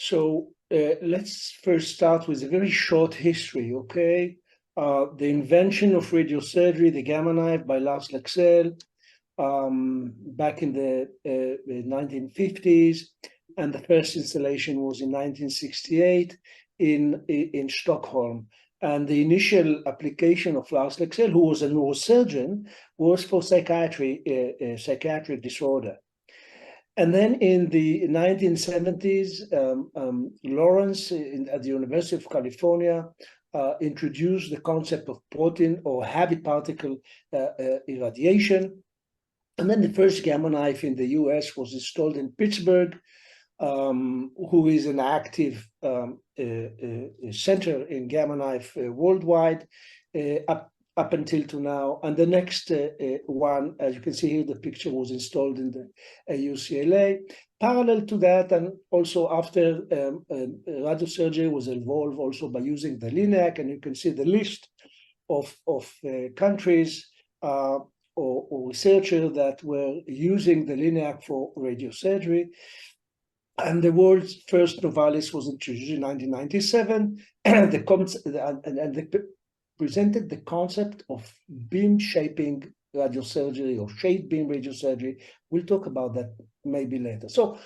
So let's first start with a very short history, okay? The invention of radiosurgery, the gamma knife by Lars Leksell, back in the 1950s, and the first installation was in 1968 in Stockholm. And the initial application of Lars Leksell, who was a neurosurgeon, was for psychiatric disorder. And then in the 1970s, Lawrence at the University of California introduced the concept of protein or heavy particle irradiation. And then the first gamma knife in the US was installed in Pittsburgh, who is an active center in gamma knife worldwide up until to now. And the next one, as you can see here, the picture was installed in the UCLA. Parallel to that, and also after radiosurgery was evolved also by using the LINAC, and you can see the list of countries or researchers that were using the LINAC for radiosurgery. And the world's first Novalis was introduced in 1997, and they presented the concept of beam shaping radiosurgery or shape beam radiosurgery. We'll talk about that maybe later. So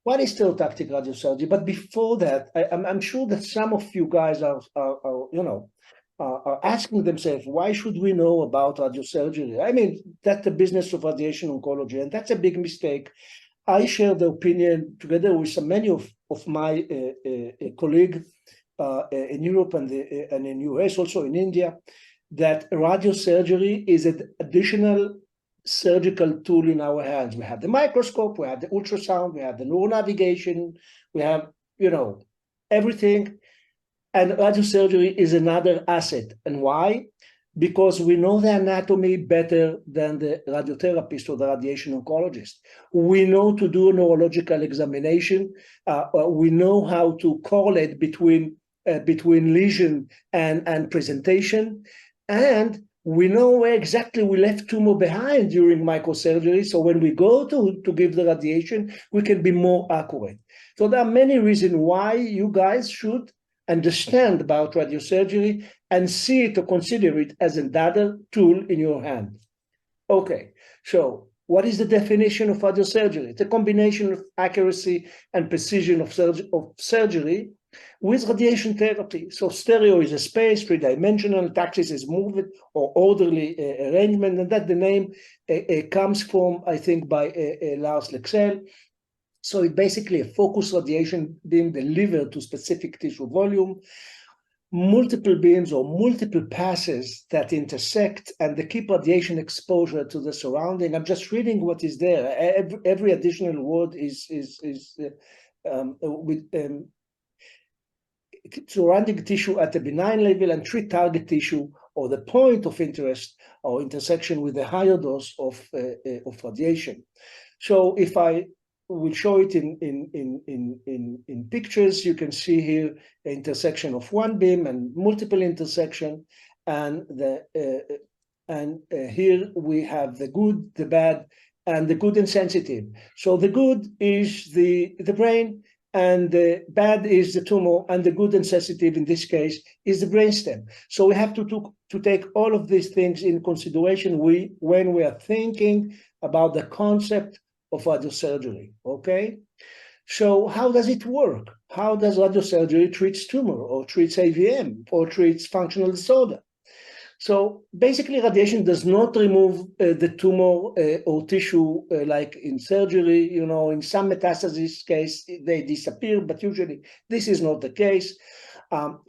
what is stereotactic radiosurgery? But before that, I'm sure that some of you guys are asking themselves, why should we know about radiosurgery? I mean, that's the business of radiation oncology, and that's a big mistake. I share the opinion together with many of my colleagues in Europe and in US, also in India, that radiosurgery is an additional surgical tool in our hands. We have the microscope, we have the ultrasound, we have the neuronavigation, we have, everything. And radiosurgery is another asset. And why? Because we know the anatomy better than the radiotherapist or the radiation oncologist. We know to do a neurological examination. We know how to correlate between lesion and presentation. And we know where exactly we left tumor behind during microsurgery. So when we go to give the radiation, we can be more accurate. So there are many reasons why you guys should understand about radiosurgery and see it or consider it as another tool in your hand. Okay, so what is the definition of radiosurgery? It's a combination of accuracy and precision of surgery with radiation therapy. So stereo is a space, three-dimensional, taxis is movement or orderly arrangement, and that the name comes from, I think, by Lars Leksell. So it's basically a focused radiation beam delivered to specific tissue volume, multiple beams or multiple passes that intersect, and they keep radiation exposure to the surrounding. I'm just reading what is there. Every additional word is with surrounding tissue at a benign level and treat target tissue or the point of interest or intersection with a higher dose of radiation. So if I will show it in pictures, you can see here the intersection of one beam and multiple intersection, and here we have the good, the bad, and the good and sensitive. So the good is the brain, and the bad is the tumor, and the good and sensitive in this case is the brainstem. So we have to take all of these things in consideration when we are thinking about the concept of radiosurgery, okay? So how does it work? How does radiosurgery treats tumor or treats AVM or treats functional disorder? So basically radiation does not remove the tumor or tissue like in surgery. In some metastasis case, they disappear, but usually this is not the case.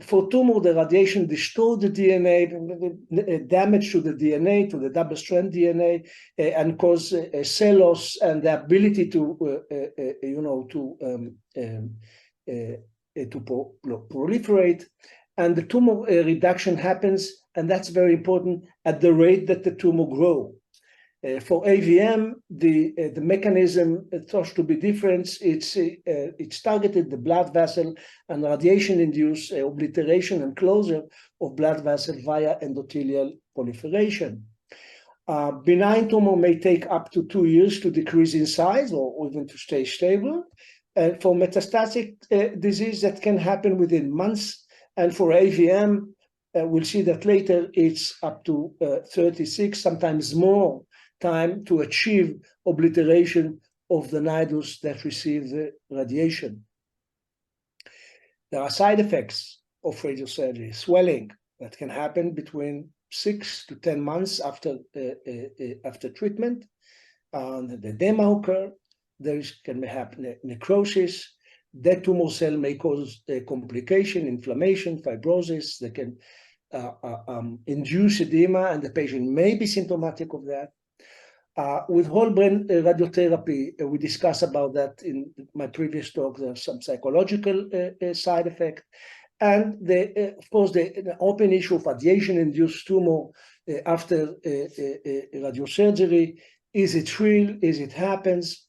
For tumor, the radiation destroys the DNA, damage to the DNA, to the double-strand DNA, and cause cell loss and the ability to proliferate. And the tumor reduction happens, and that's very important, at the rate that the tumor grows. For AVM, the mechanism thought to be different. It's targeted the blood vessel and radiation-induced obliteration and closure of blood vessel via endothelial proliferation. Benign tumor may take up to 2 years to decrease in size or even to stay stable. for metastatic disease, that can happen within months. And for AVM, we'll see that later, it's up to 36, sometimes more time to achieve obliteration of the nidus that receive the radiation. There are side effects of radiosurgery, swelling that can happen between 6 to 10 months after treatment. The edema occur. There can happen necrosis. That tumor cell may cause a complication, inflammation, fibrosis. They can induce edema, and the patient may be symptomatic of that. With whole brain radiotherapy, we discussed about that in my previous talk. There's some psychological side effect. And of course, the open issue of radiation-induced tumor after radiosurgery. Is it real? Is it happens?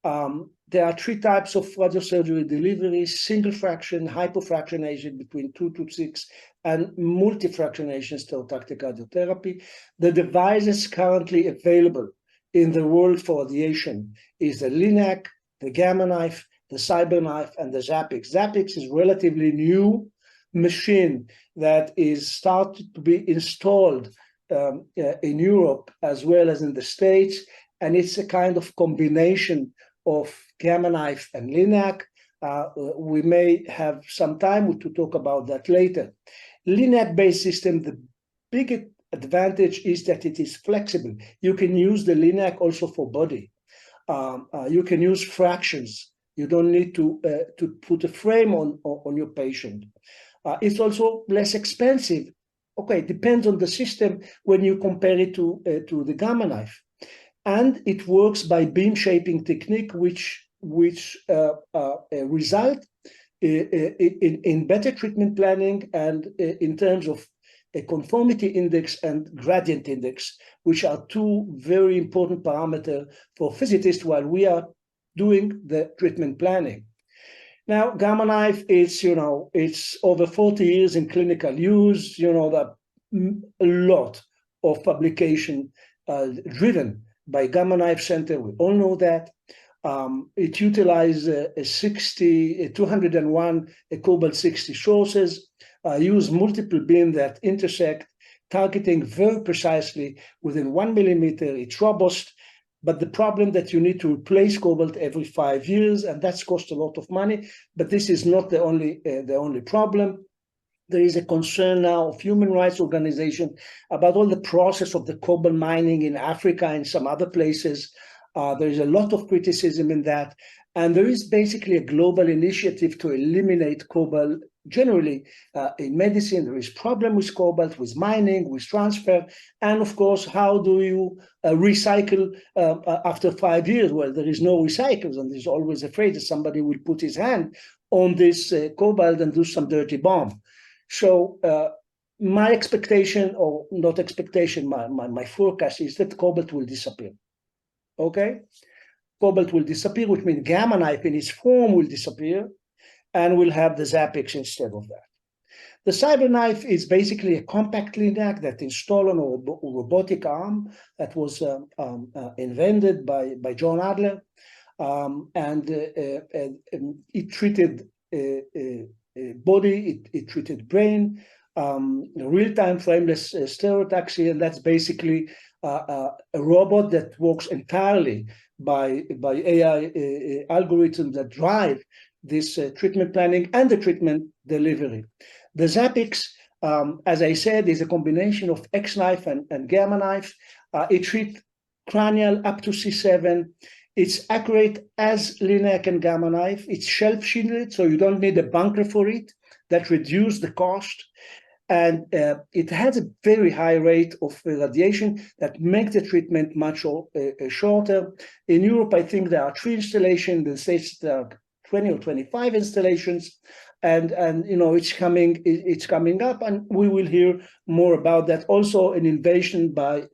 There are 3 types of radiosurgery delivery: single fraction, hypofractionation between 2 to 6, and multifractionation stereotactic radiotherapy. The devices currently available in the world for radiation is the LINAC, the Gamma Knife, the CyberKnife, and the Zapix. Zapix is relatively new machine that is started to be installed in Europe as well as in the States, and it's a kind of combination of Gamma Knife and LINAC. We may have some time to talk about that later. LINAC-based system, the biggest advantage is that it is flexible. You can use the LINAC also for body. You can use fractions. You don't need to put a frame on your patient. It's also less expensive. Okay, it depends on the system when you compare it to the Gamma Knife. And it works by beam shaping technique, which result in better treatment planning and in terms of a conformity index and gradient index, which are 2 very important parameters for physicists while we are doing the treatment planning. Now, Gamma Knife is, it's over 40 years in clinical use. That a lot of publication driven by Gamma Knife Center. We all know that. It utilizes 201 cobalt-60 sources, use multiple beams that intersect, targeting very precisely within 1 millimeter. It's robust, but the problem that you need to replace cobalt every 5 years, and that's cost a lot of money. But this is not the only problem. There is a concern now of human rights organizations about all the process of the cobalt mining in Africa and some other places. There is a lot of criticism in that. And there is basically a global initiative to eliminate cobalt. Generally, in medicine, there is problem with cobalt, with mining, with transfer. And of course, how do you recycle after 5 years? Well, there is no recycles, and there's always afraid that somebody will put his hand on this cobalt and do some dirty bomb. So my expectation, or not expectation, my forecast is that cobalt will disappear. Okay? Cobalt will disappear, which means Gamma Knife in its form will disappear, and we'll have the Zapix instead of that. The CyberKnife is basically a compact LINAC that installed on a robotic arm that was invented by John Adler, and it treated body, it treated brain, real-time frameless stereotaxy, and that's basically a robot that works entirely by AI algorithms that drive this treatment planning and the treatment delivery. The Zapix, as I said, is a combination of X-Knife and Gamma Knife. It treats cranial up to C7. It's accurate as LINAC and Gamma Knife. It's shelf-shielded, so you don't need a bunker for it. That reduces the cost. And it has a very high rate of radiation that makes the treatment much shorter. In Europe, I think there are 3 installations. In the States, there are 20 or 25 installations. And it's coming up, and we will hear more about that. Also, an invention by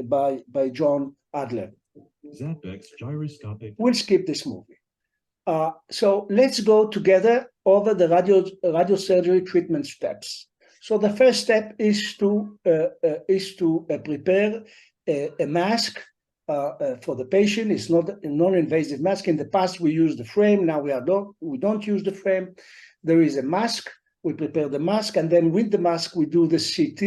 John Adler. Zapix gyroscopic. We'll skip this movie. So let's go together over the radiosurgery treatment steps. So the first step is to prepare a mask for the patient. It's not a non-invasive mask. In the past, we used the frame. Now we don't use the frame. There is a mask. We prepare the mask, and then with the mask, we do the CT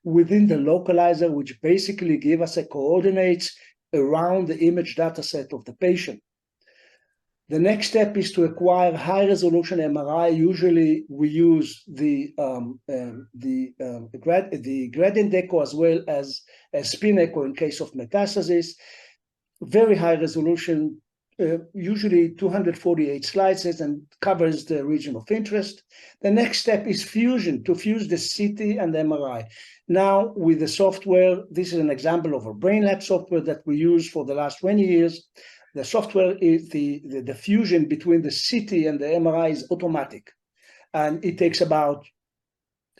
within the localizer, which basically give us a coordinates around the image data set of the patient. The next step is to acquire high-resolution MRI. Usually, we use the gradient echo as well as a spin echo in case of metastasis. Very high resolution, usually 248 slices, and covers the region of interest. The next step is fusion, to fuse the CT and the MRI. Now, with the software, this is an example of a BrainLab software that we use for the last 20 years. The software is the fusion between the CT and the MRI is automatic. And it takes about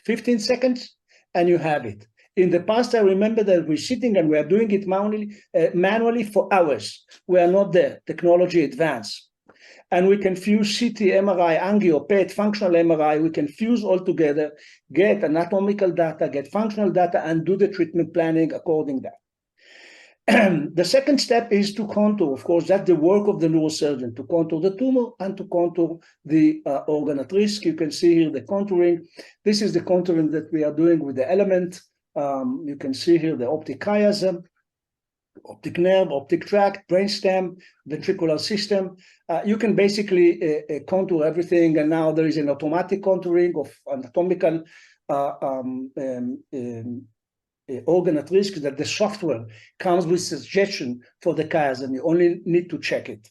15 seconds, and you have it. In the past, I remember that we're sitting and we are doing it manually for hours. We are not there. Technology advanced. And we can fuse CT, MRI, angio, PET, functional MRI. We can fuse all together, get anatomical data, get functional data, and do the treatment planning according to that. The second step is to contour. Of course, that's the work of the neurosurgeon, to contour the tumor and to contour the organ at risk. You can see here the contouring. This is the contouring that we are doing with the element. You can see here the optic chiasm, optic nerve, optic tract, brainstem, ventricular system. You can basically contour everything, and now there is an automatic contouring of anatomical organ at risk that the software comes with suggestion for the chiasm. You only need to check it.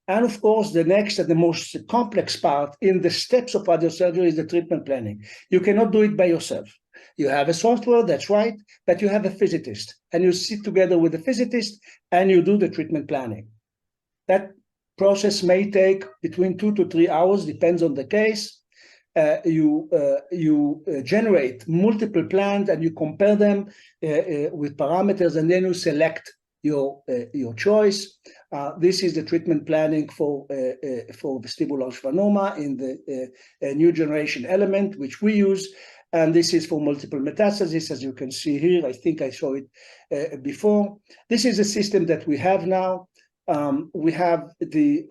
And of course, the next and the most complex part in the steps of radiosurgery is the treatment planning. You cannot do it by yourself. You have a software, that's right, but you have a physicist, and you sit together with the physicist and you do the treatment planning. That process may take between 2 to 3 hours, depends on the case. You generate multiple plans and you compare them with parameters, and then you select your choice. This is the treatment planning for vestibular schwannoma in the new generation element, which we use. And this is for multiple metastasis, as you can see here. I think I saw it before. This is a system that we have now. We have the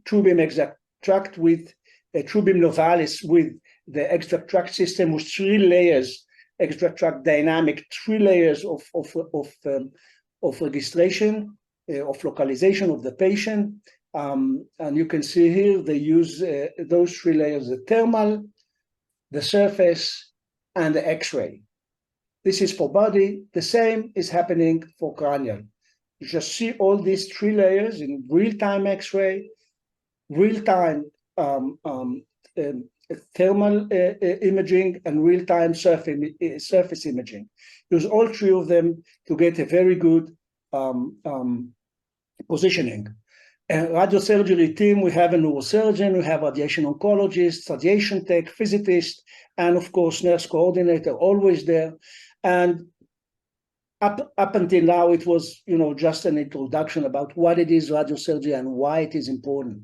TrueBeam extract tract with TrueBeam Novalis with the extract tract system with 3 layers, extract tract dynamic, 3 layers of registration, of localization of the patient. And you can see here they use those 3 layers: the thermal, the surface, and the X-ray. This is for body. The same is happening for cranial. You just see all these 3 layers in real-time X-ray, real-time thermal imaging, and real-time surface imaging. Use all 3 of them to get a very good positioning. Radiosurgery team, we have a neurosurgeon, we have radiation oncologist, radiation tech, physicist, and of course nurse coordinator always there. And up until now, it was just an introduction about what it is radiosurgery and why it is important.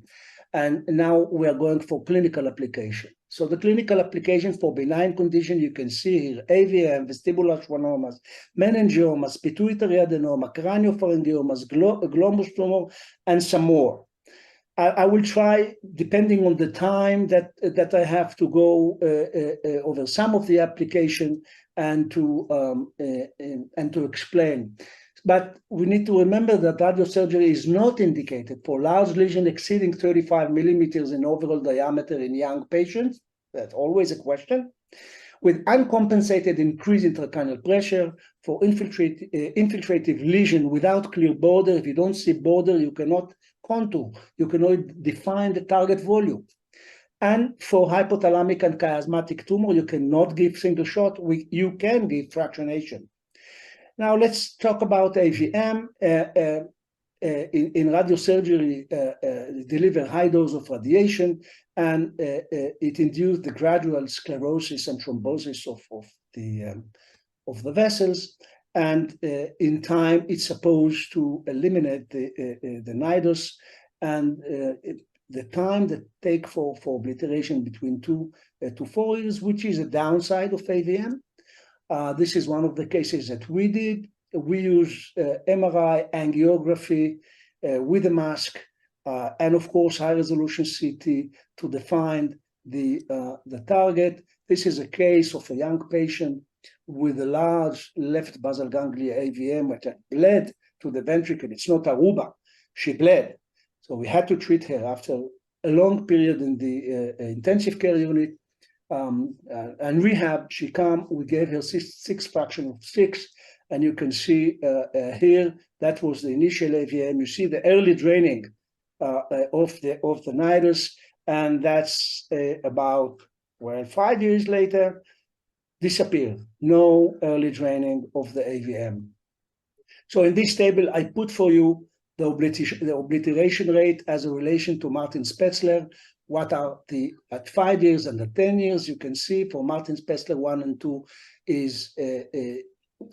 And now we are going for clinical application. So the clinical application for benign condition, you can see here: AVM, vestibular schwannomas, meningiomas, pituitary adenoma, craniopharyngiomas, glomus tumor, and some more. I will try, depending on the time that I have to go over some of the application and to explain. But we need to remember that radiosurgery is not indicated for large lesion exceeding 35 millimeters in overall diameter in young patients. That's always a question. With uncompensated increase in intracranial pressure, for infiltrative lesion without clear border. If you don't see border, you cannot contour. You cannot define the target volume. And for hypothalamic and chiasmatic tumor, you cannot give single shot. You can give fractionation. Now let's talk about AVM. In radiosurgery, deliver high dose of radiation, and it induced the gradual sclerosis and thrombosis of the vessels. And in time, it's supposed to eliminate the nidus, and the time that take for obliteration between 2 to 4 years, which is a downside of AVM. This is one of the cases that we did. We use MRI, angiography with a mask, and of course high-resolution CT to define the target. This is a case of a young patient with a large left basal ganglia AVM which bled to the ventricle. It's not aruba. She bled. So we had to treat her after a long period in the intensive care unit. And rehab, she came, we gave her six fraction of 6, and you can see here, that was the initial AVM. You see the early draining of the nidus, and that's about, 5 years later, disappeared. No early draining of the AVM. So in this table, I put for you the obliteration rate as a relation to Martin Spetzler. What are at 5 years and at 10 years? You can see for Martin Spetzler 1 and 2 is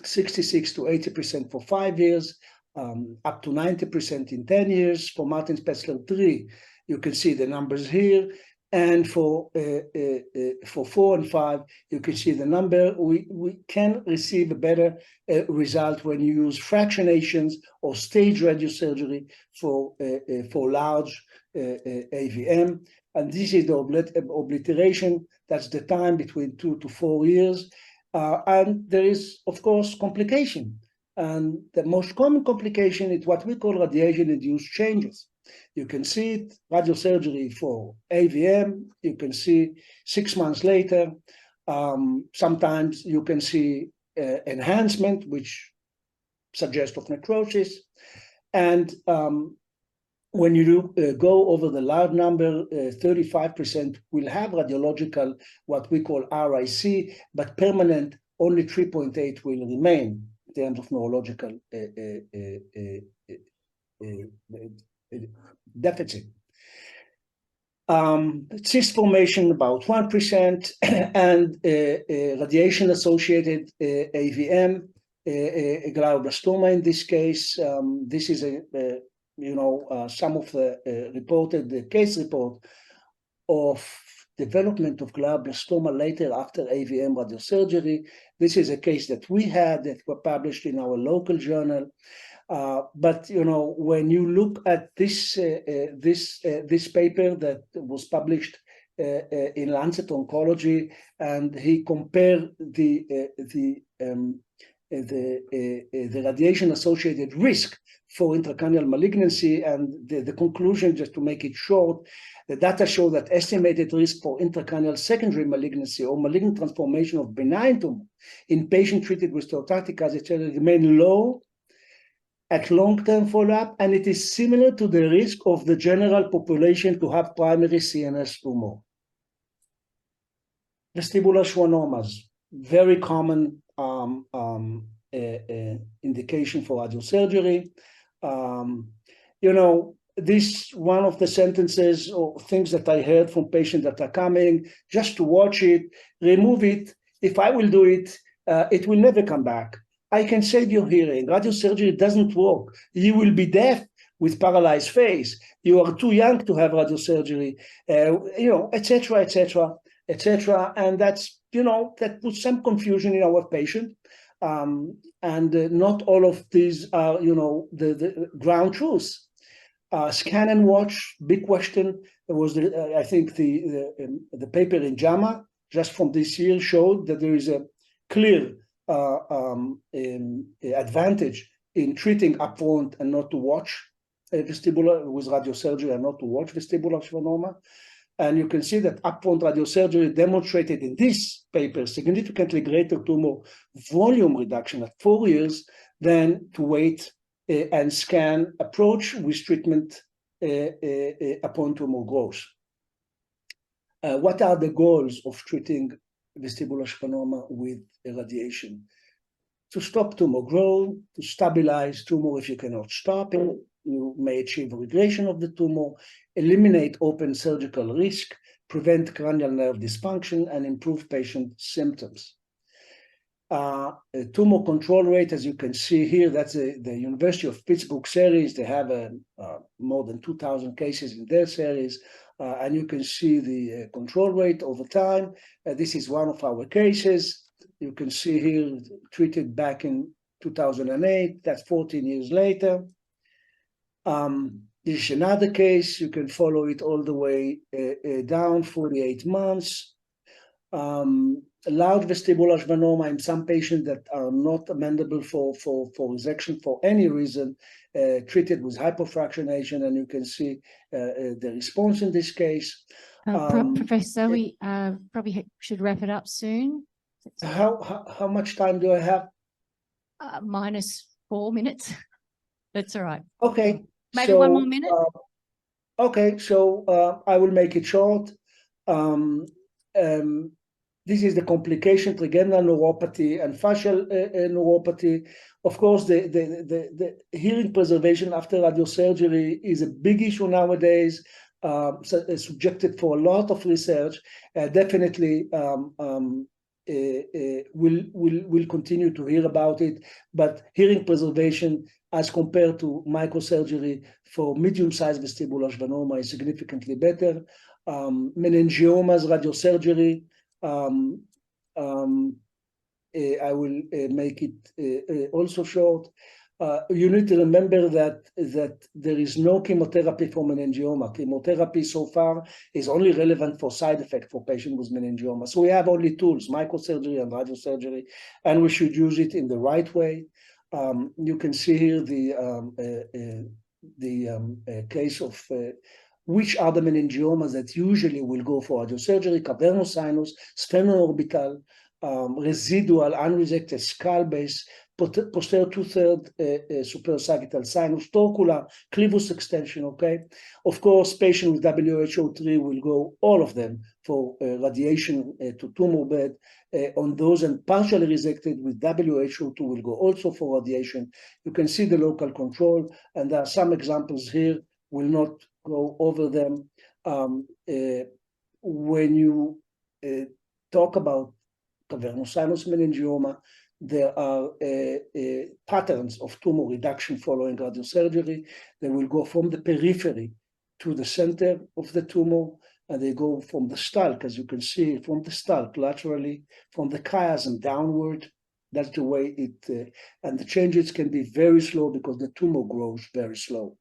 66 to 80% for 5 years, up to 90% in 10 years. For Martin Spetzler 3, you can see the numbers here. And for 4 and 5, you can see the number. We can receive a better result when you use fractionations or stage radiosurgery for large AVM. And this is the obliteration. That's the time between 2 to 4 years. And there is, of course, complication. And the most common complication is what we call radiation-induced changes. You can see it, radiosurgery for AVM. You can see 6 months later. Sometimes you can see enhancement, which suggests of necrosis. And when you go over the large number, 35% will have radiological, what we call RIC, but permanent, only 3.8 will remain in terms of neurological deficit. Cyst formation about 1%, and radiation-associated AVM, glioblastoma in this case. This is some of the reported case report of development of glioblastoma later after AVM radiosurgery. This is a case that we had that were published in our local journal. But when you look at this paper that was published in Lancet Oncology, and he compared the radiation-associated risk for intracranial malignancy, and the conclusion, just to make it short, the data show that estimated risk for intracranial secondary malignancy or malignant transformation of benign tumor in patients treated with stereotactic radiosurgery remain low at long-term follow-up, and it is similar to the risk of the general population to have primary CNS tumor. Vestibular schwannomas, very common indication for radiosurgery. This one of the sentences or things that I heard from patients that are coming, just to watch it, remove it. If I will do it, it will never come back. I can save your hearing. Radiosurgery doesn't work. You will be deaf with paralyzed face. You are too young to have radiosurgery, etc., etc., etc. And that's, that puts some confusion in our patient. And not all of these are, the ground truths. Scan and watch, big question. There was, I think, the paper in JAMA just from this year showed that there is a clear advantage in treating upfront and not to watch vestibular with radiosurgery and not to watch vestibular schwannoma. And you can see that upfront radiosurgery demonstrated in this paper significantly greater tumor volume reduction at 4 years than to wait and scan approach with treatment upon tumor growth. What are the goals of treating vestibular schwannoma with irradiation? To stop tumor growth, to stabilize tumor if you cannot stop it, you may achieve regression of the tumor, eliminate open surgical risk, prevent cranial nerve dysfunction, and improve patient symptoms. Tumor control rate, as you can see here, that's the University of Pittsburgh series. They have more than 2,000 cases in their series, and you can see the control rate over time. This is one of our cases. You can see here, treated back in 2008, that's 14 years later. This is another case, you can follow it all the way down, 48 months. Large vestibular schwannoma in some patients that are not amendable for resection for any reason, treated with hypofractionation, and you can see the response in this case. Professor, we probably should wrap it up soon. How much time do I have? -4 minutes. That's all right. Okay. Maybe one more minute. Okay, so I will make it short. This is the complication, trigeminal neuropathy and facial neuropathy. Of course, the hearing preservation after radiosurgery is a big issue nowadays, subjected for a lot of research. Definitely we'll continue to hear about it, but hearing preservation as compared to microsurgery for medium-sized vestibular schwannoma is significantly better. Meningiomas, radiosurgery, I will make it also short. You need to remember that there is no chemotherapy for meningioma. Chemotherapy so far is only relevant for side effect for patients with meningioma. So we have only tools, microsurgery and radiosurgery, and we should use it in the right way. You can see here the case of which are the meningiomas that usually will go for radiosurgery: cavernosinus, sphenoorbital, residual, unresected skull base, posterior two-third supraosagittal sinus, torcular, clivus extension, okay? Of course, patients with WHO3 will go, all of them, for radiation to tumor bed. On those and partially resected with WHO2 will go also for radiation. You can see the local control, and there are some examples here, will not go over them. When you talk about cavernosinus meningioma, there are patterns of tumor reduction following radiosurgery. They will go from the periphery to the center of the tumor, and they go from the stalk, as you can see, from the stalk laterally, from the chiasm downward. That's the way it, and the changes can be very slow because the tumor grows very slow.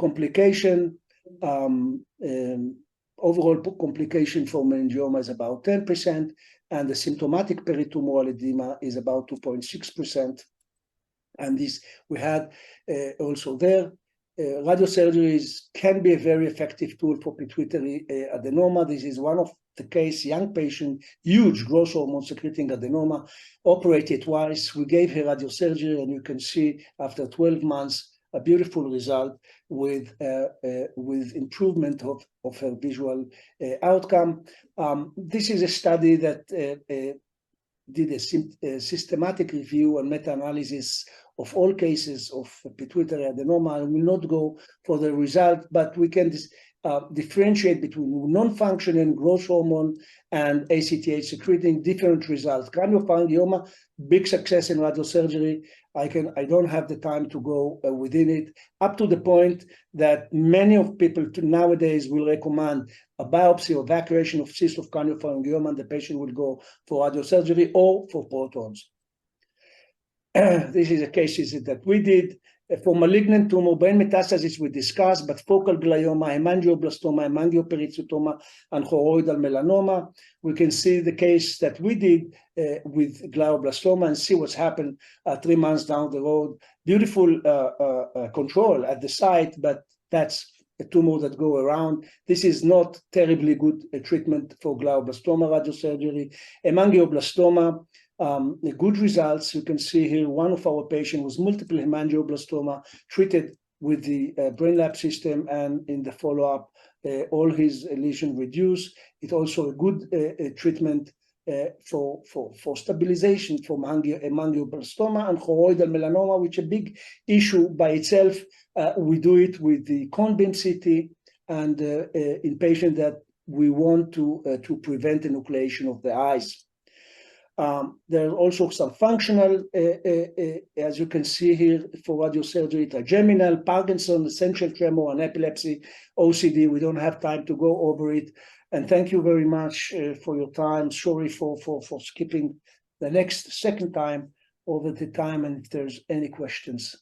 Complication, overall complication for meningioma is about 10%, and the symptomatic peritumoral edema is about 2.6%. And this we had also there. Radiosurgeries can be a very effective tool for pituitary adenoma. This is one of the case, young patient, huge growth hormone secreting adenoma, operated twice. We gave her radiosurgery, and you can see after 12 months, a beautiful result with improvement of her visual outcome. This is a study that did a systematic review and meta-analysis of all cases of pituitary adenoma. I will not go for the result, but we can differentiate between non-functioning growth hormone and ACTH secreting, different results. Craniopharyngioma, big success in radiosurgery. I don't have the time to go within it, up to the point that many of people nowadays will recommend a biopsy or evacuation of cyst of craniopharyngioma, and the patient will go for radiosurgery or for protons. This is a case that we did. For malignant tumor, brain metastasis we discussed, but focal glioma, hemangioblastoma, hemangioperitoneuma, and choroidal melanoma. We can see the case that we did with glioblastoma and see what's happened 3 months down the road. Beautiful control at the site, but that's a tumor that go around. This is not terribly good treatment for glioblastoma radiosurgery. Hemangioblastoma, good results. You can see here one of our patients was multiple hemangioblastoma, treated with the brain lab system, and in the follow-up, all his lesion reduced. It's also a good treatment for stabilization for hemangioblastoma and choroidal melanoma, which is a big issue by itself. We do it with the cone beam CT and in patients that we want to prevent enucleation of the eyes. There are also some functional, as you can see here, for radiosurgery, trigeminal, Parkinson, essential tremor, and epilepsy, OCD. We don't have time to go over it. And thank you very much for your time. Sorry for skipping the second time over the time, and if there's any questions.